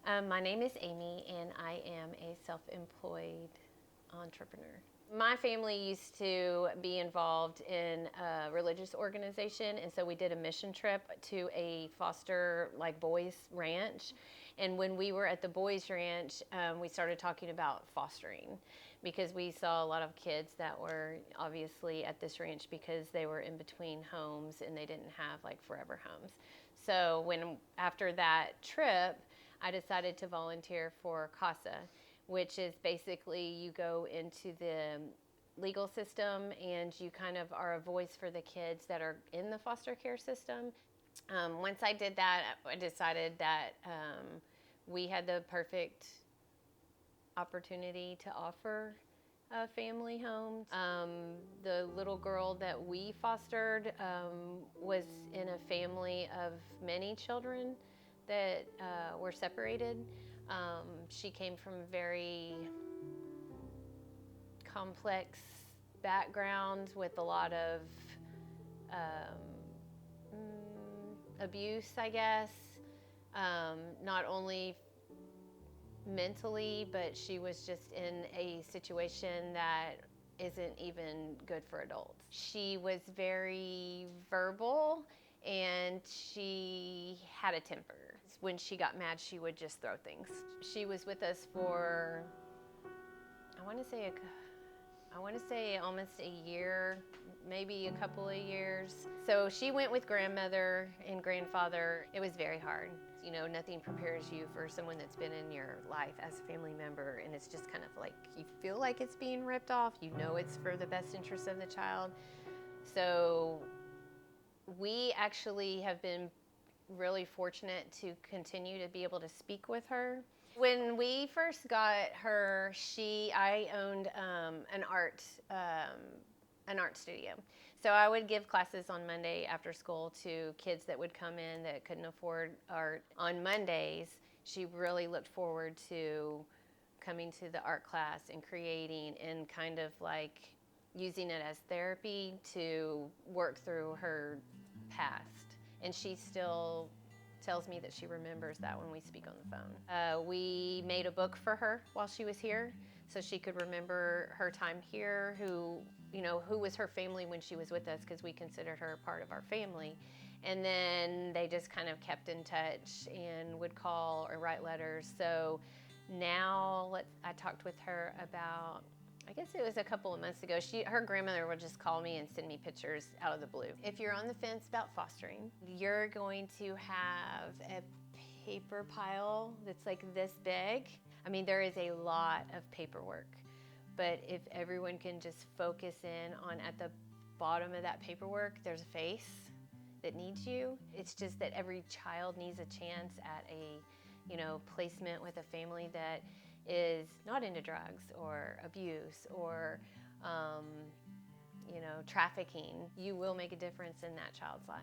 My name is Amie, and I am a self-employed entrepreneur. My family used to be involved in a religious organization, and so we did a mission trip to a foster, boys ranch. And when we were at the boys ranch, we started talking about fostering because we saw a lot of kids that were obviously at this ranch because they were in between homes and they didn't have forever homes. So after that trip, I decided to volunteer for CASA, which is basically you go into the legal system and you kind of are a voice for the kids that are in the foster care system. Once I did that, I decided that we had the perfect opportunity to offer a family home. The little girl that we fostered was in a family of many children that were separated. She came from a very complex background with a lot of abuse, I guess. Not only mentally, but she was just in a situation that isn't even good for adults. She was very verbal and she had a temper. When she got mad, she would just throw things. She was with us for, I want to say almost a year, maybe a couple of years. So she went with grandmother and grandfather. It was very hard. You know, nothing prepares you for someone that's been in your life as a family member, and it's just kind of like you feel like it's being ripped off. You know it's for the best interest of the child. So we actually have been really fortunate to continue to be able to speak with her. When we first got her, I owned an art studio. So I would give classes on Monday after school to kids that would come in that couldn't afford art. On Mondays, she really looked forward to coming to the art class and creating and kind of using it as therapy to work through her past. And she still tells me that she remembers that when we speak on the phone. We made a book for her while she was here so she could remember her time here, who was her family when she was with us, because we considered her a part of our family. And then they just kind of kept in touch and would call or write letters. So now I talked with her about, I guess it was a couple of months ago. Her grandmother would just call me and send me pictures out of the blue. If you're on the fence about fostering, you're going to have a paper pile that's like this big. I mean, there is a lot of paperwork, but if everyone can just focus in on at the bottom of that paperwork, there's a face that needs you. It's just that every child needs a chance at a placement with a family that is not into drugs or abuse or trafficking. You will make a difference in that child's life.